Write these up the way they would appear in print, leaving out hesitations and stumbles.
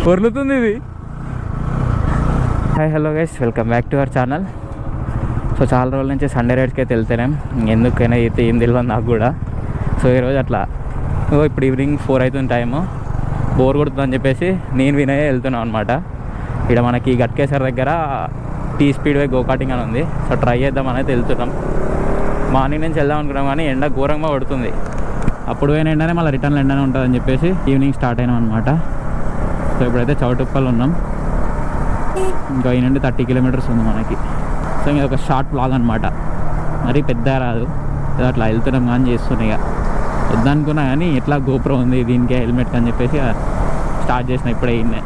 పొర్లుతుంది ఇది. Hi hello guys, welcome back to our channel. So చాలా రోజుల నుంచి సండే రైడ్స్కి అయితే వెళ్తేనేం, ఎందుకైనా అయితే ఏం తెలియదు నాకు కూడా. సో ఈరోజు అట్లా ఇప్పుడు ఈవినింగ్ 4 అవుతుంది టైము, బోర్ కొడుతుందని చెప్పేసి నేను వినయ్ వెళ్తున్నాం అనమాట. ఇక్కడ మనకి గట్కేసర్ దగ్గర టీ స్పీడ్ వే గోకాటింగ్ అని ఉంది. సో ట్రై చేద్దామని అయితే వెళ్తున్నాం. మార్నింగ్ నుంచి వెళ్దాం అనుకున్నాం కానీ ఎండ ఘోరంగా పడుతుంది. అప్పుడు పోయిన ఎండనే మళ్ళీ రిటర్న్లో ఎండనే ఉంటుందని చెప్పేసి ఈవినింగ్ స్టార్ట్ అయినాం అనమాట. సో ఇప్పుడైతే చౌటుప్పల్ ఉన్నాం. ఇంకా ఈ నుండి 30 కిలోమీటర్స్ ఉంది మనకి. సో ఇది ఒక షార్ట్ బ్లాగ్ అనమాట, మరీ పెద్ద రాదు, అట్లా వెళ్తున్నాం కానీ చేస్తున్నాయి. ఇక వద్దనుకున్నా కానీ ఎట్లా గోప్రో ఉంది దీనికి హెల్మెట్ అని చెప్పేసి స్టార్ట్ చేసిన ఇప్పుడే. ఇన్నే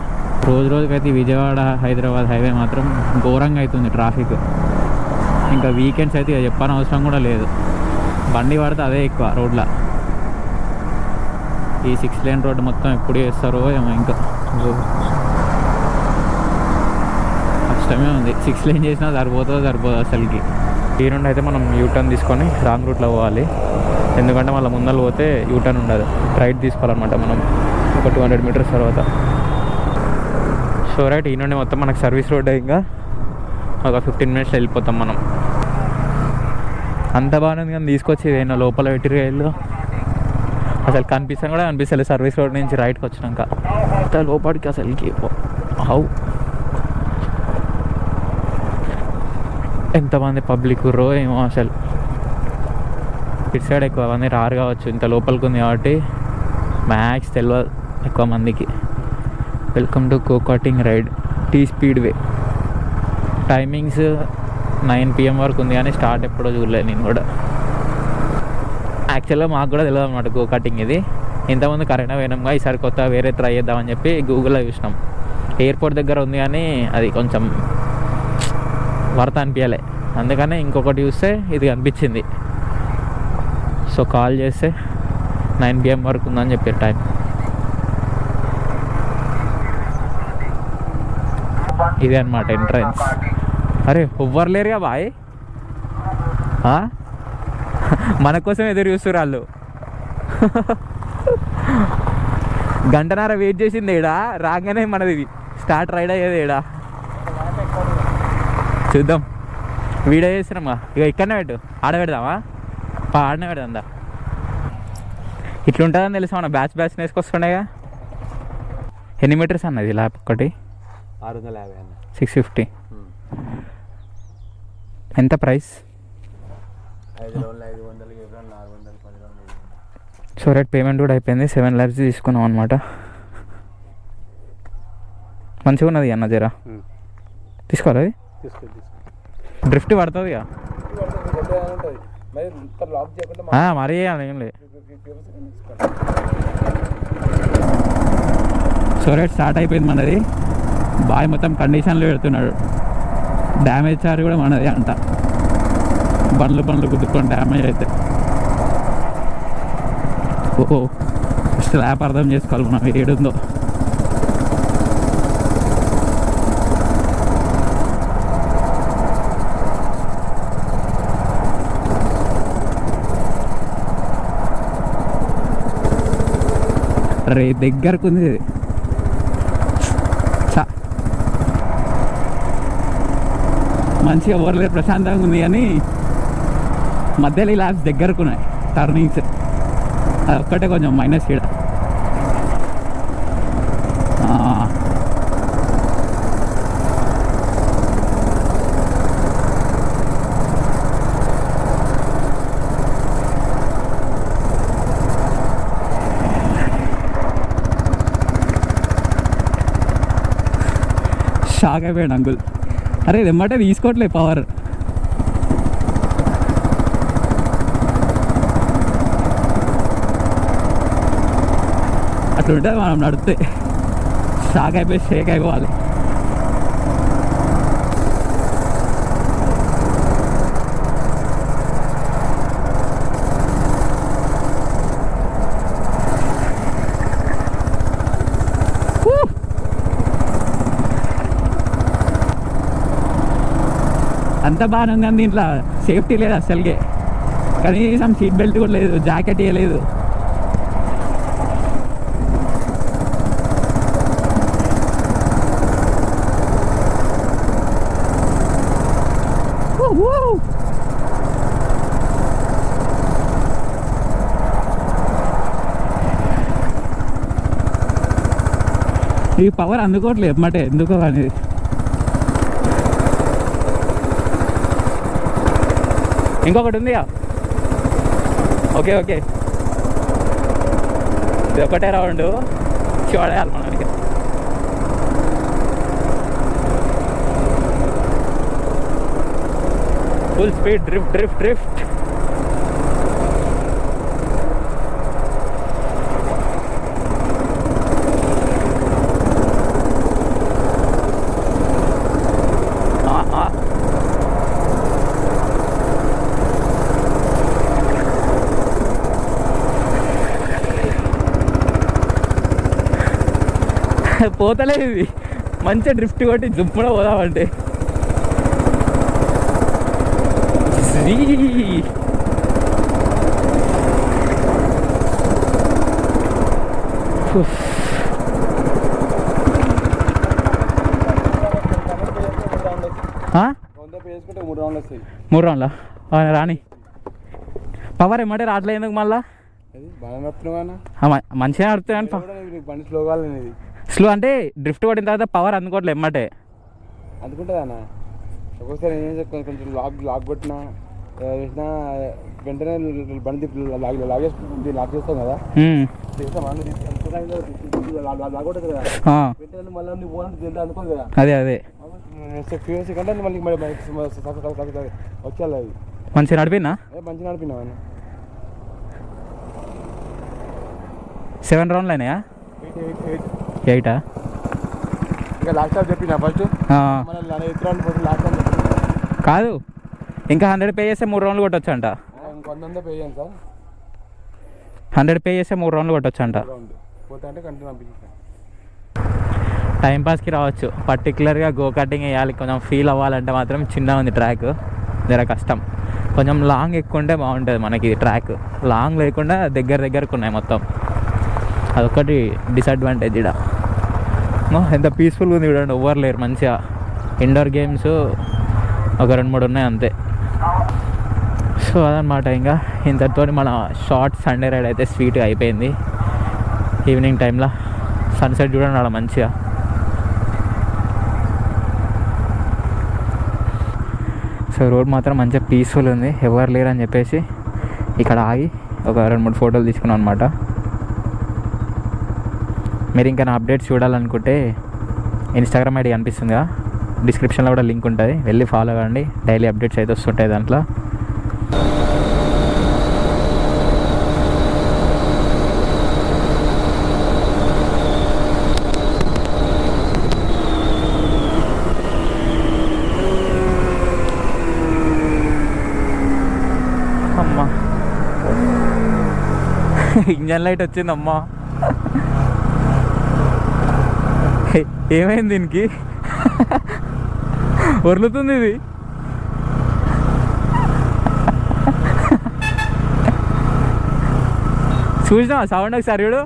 రోజుకైతే విజయవాడ హైదరాబాద్ హైవే మాత్రం ఘోరంగా అవుతుంది ట్రాఫిక్. ఇంకా వీకెండ్స్ అయితే చెప్పని అవసరం కూడా లేదు, బండి పడితే అదే ఎక్కువ రోడ్ల. ఈ 6 లేన్ రోడ్డు మొత్తం ఎప్పుడు వేస్తారో ఏమో, ఇంకా కష్టమే ఉంది. 6 లేన్ చేసినా సరిపోదు అసలుకి. ఈ నుండి అయితే మనం యూటర్న్ తీసుకొని రాంగ్ రూట్లో పోవాలి, ఎందుకంటే మళ్ళీ ముందర పోతే యూటర్న్ ఉండదు, రైట్ తీసుకోవాలన్నమాట మనం ఒక 200 మీటర్స్ తర్వాత. సో రైట్, ఈ నుండి మొత్తం మనకు సర్వీస్ రోడ్, ఇంకా ఒక 15 మినిట్స్లో వెళ్ళిపోతాం మనం. అంత బాగుంది కానీ తీసుకొచ్చి ఏదైనా లోపల పెట్టిరు ఇల్లు అసలు కనిపిస్తాను కూడా కనిపిస్తలేదు. సర్వీస్ రోడ్ నుంచి రైట్కి వచ్చినాక అంత లోపలికి అసలుకి హౌ ఎంతమంది పబ్లిక్ రో ఏమో అసలు. ఇటు సైడ్ ఎక్కువ మంది రారు కావచ్చు, ఇంత లోపలికి ఉంది కాబట్టి మ్యాక్స్ తెలియదు ఎక్కువ మందికి. Welcome to go karting ride T speed way. Timings 9 PM వరకు ఉంది కానీ స్టార్ట్ ఎప్పుడో చూడలేదు నేను కూడా. యాక్చువల్గా మాకు కూడా తెలియదు అనమాట గోకాటింగ్ ఇది. ఇంతకుముందు కరెక్ట్గా పోయినాంగా, ఈసారి కొత్త వేరే ట్రై చేద్దామని చెప్పి గూగుల్లో చూసినాం. ఎయిర్పోర్ట్ దగ్గర ఉంది కానీ అది కొంచెం వర్త్ అనిపించలే, అందుకనే ఇంకొకటి చూస్తే ఇది అనిపించింది. సో కాల్ చేస్తే 9 PM వరకు ఉందని చెప్పారు టైం. ఇదే అనమాట ఎంట్రన్స్. అరే ఎవ్వరు లేరుగా బాయ్, మన కోసం ఎదురు చూస్తారు వాళ్ళు. గంటన్నర వెయిట్ చేసింది ఈడ, రాగానే మనది స్టార్ట్ రైడ్ అయ్యేది ఈడ. చూద్దాం, వీడియో చేస్తున్నామా, ఇక ఇక్కడనే పెట్టు, ఆడ పెడదామా, ఆడనే పెడదా. ఇట్లుంటుందని తెలుసా, మన బ్యాచ్ వేసుకొస్తుండేగా. ఎన్ని మీటర్స్ అన్నది ల్యాబ్ ఒకటి? 650 అన్న. 650. ఎంత ప్రైస్? 5 రోజులు 500, 7 రోజులు 400, 10 రోజులు. సో రేట్ పేమెంట్ కూడా అయిపోయింది. 7 lakhs తీసుకున్నాం అనమాట. మంచిగా ఉన్నది అన్న, జరా తీసుకోవాలి. అది డ్రిఫ్ట్ పడుతుంది ఇక, మరీ ఏం లేదు. సో రేట్ స్టార్ట్ అయిపోయింది మనది. బాయ్ మొత్తం కండిషన్లో పెడుతున్నాడు. డ్యామేజ్ చార్జ్ కూడా మనది అంట, బండ్లు కుదురుకొని డ్యామేజ్ అయితే. ఓహో, ఫస్ట్ ల్యాప్ అర్థం చేసుకోవాలి మనం ఏడుందో. రే దగ్గరకు ఉంది మంచిగా, ఓవర్లే ప్రశాంతంగా ఉంది కానీ మధ్యలో ఈ ల్యాబ్స్ దగ్గరకు ఉన్నాయి, టర్నింగ్స్ అది ఒక్కటే కొంచెం మైనస్ ఇక్కడ. షాక్ అయిపోయాడు అంకుల్. అరే ఇదమ్మంటే తీసుకోవట్లే పవర్. అట్లుంటే మనం నడితే షాక్ అయిపోయి షేక్ అయిపోవాలి. అంత బాగానే ఉంది కానీ దీంట్లో సేఫ్టీ లేదు అసలుకే, కనీసం సీట్ బెల్ట్ కూడా లేదు, జాకెట్ ఇవ్వలేదు. ఈ పవర్ అందుకోవట్లేదు ఎమ్మటే ఎందుకో కానీ. ఇంకొకటి ఉంది. ఓకే ఓకే, ఇది ఒకటే రౌండ్ చూడాలి మనకి. Full speed drift drift drift. పోతలేదు ఇది, మంచిగా డ్రిఫ్ట్ కొట్టి జుప్పున పోదామంటే. మూడు రౌండ్లా రాని. పవర్ ఏమంటే రావట్లేదు ఎందుకు మళ్ళా? మంచిగా నడుపుతాను. స్లో అంటే డ్రిఫ్ట్ కొట్టిన తర్వాత పవర్ అందుకోవట్లేదు ఎమ్మటే. అందుకుంటుందన్నా ఒక్కొక్కసారి కొంచెం లాక్ కొట్టినా వెంటనే బండి లాక్ చేస్తాం కదా, అదే అదే మళ్ళీ వచ్చేయాలి. అది మంచిగా నడిపినా, మంచిగా నడిపినా. 7 రౌండ్లు అయినాయా? 8 ఇంకా లాస్ట్ టైం చెప్పిన ఫస్ట్ కాదు, ఇంకా 100 పే చేస్తే 3 రౌండ్లు కొట్టొచ్చు అంట. 100 పే చేయండి సార్. 100 పే చేస్తే 3 రౌండ్లు కొట్టొచ్చు అంట. టైంపాస్కి రావచ్చు. పర్టికులర్గా గో కటింగ్ వేయాలి, కొంచెం ఫీల్ అవ్వాలంటే మాత్రం చిన్నగా ఉంది ట్రాక్, జర కష్టం. కొంచెం లాంగ్ ఎక్కువ ఉంటే బాగుంటుంది మనకి ట్రాక్. లాంగ్ లేకుండా దగ్గరకు ఉన్నాయి మొత్తం, అదొకటి డిసడ్వాంటేజ్. ఇక్కడ ఎంత పీస్ఫుల్గా ఉంది చూడండి, ఎవ్వరు లేరు. మంచిగా ఇండోర్ గేమ్స్ ఒక 2-3 ఉన్నాయి అంతే. సో అదనమాట. ఇంకా ఇంతటితో మన షార్ట్ సండే రైడ్ అయితే స్వీట్గా అయిపోయింది. ఈవినింగ్ టైంలో సన్సెట్ చూడండి అలా మంచిగా. సో రోడ్ మాత్రం మంచిగా పీస్ఫుల్ ఉంది, ఎవరు లేరు అని చెప్పేసి ఇక్కడ ఆగి ఒక 2-3 ఫోటోలు తీసుకున్నాం అనమాట. మీరు ఇంకా నా అప్డేట్స్ చూడాలనుకుంటే ఇన్స్టాగ్రామ్ ఐడి కనిపిస్తుందిగా, డిస్క్రిప్షన్లో కూడా లింక్ ఉంటుంది, వెళ్ళి ఫాలో అవ్వండి. డైలీ అప్డేట్స్ అయితే వస్తుంటాయి దాంట్లో. అమ్మా ఇంజన్ లైట్ వచ్చిందమ్మా. ఏమైంది దీనికి? వరులుతుంది ఇది. చూసినా సౌండ్ ఒకసారి చూడు.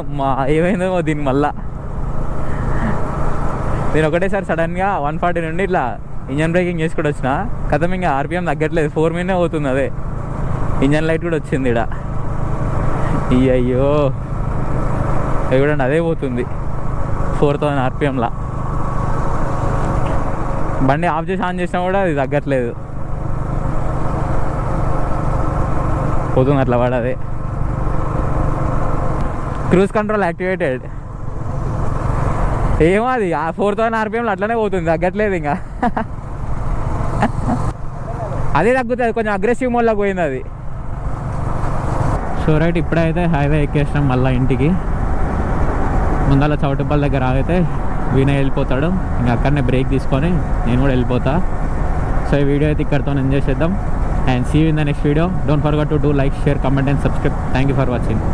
అమ్మా ఏమైందో దీనికి మళ్ళా. నేను ఒకటేసారి సడన్గా 140 నుండి ఇట్లా ఇంజన్ బ్రేకింగ్ చేసుకుంటూ వచ్చిన కథం, ఇంకా ఆర్పిఎం తగ్గట్లేదు, 4 మీదనే అవుతుంది. అదే ఇంజన్ లైట్ కూడా వచ్చింది ఇక్కడ. అయ్యో చూడండి అదే పోతుంది 4000 ఆర్పిఎంలా. బండి ఆఫ్ చేసి ఆన్ చేసినా కూడా అది తగ్గట్లేదు, పోతుంది అట్లా పడదే. Cruise control activated. ఏమో అది 4000 ఆర్పిఎంలో అట్లనే పోతుంది, తగ్గట్లేదు ఇంకా. అదే తగ్గుతుంది, కొంచెం అగ్రెసివ్ మోడ్లోకి పోయింది అది. సో రైట్, ఇప్పుడైతే హైవే ఎక్కేసినాం మళ్ళీ ఇంటికి. ముందర చౌటుప్పల్ దగ్గర ఆగితే వినయ్ వెళ్ళిపోతాడు, ఇంకా అక్కడనే బ్రేక్ తీసుకొని నేను కూడా వెళ్ళిపోతా. సో ఈ వీడియో అయితే ఇక్కడితో ఎంజాయ్ చేద్దాం. And see you in the next video. Don't forget to do like, share, comment and subscribe. Thank you for watching.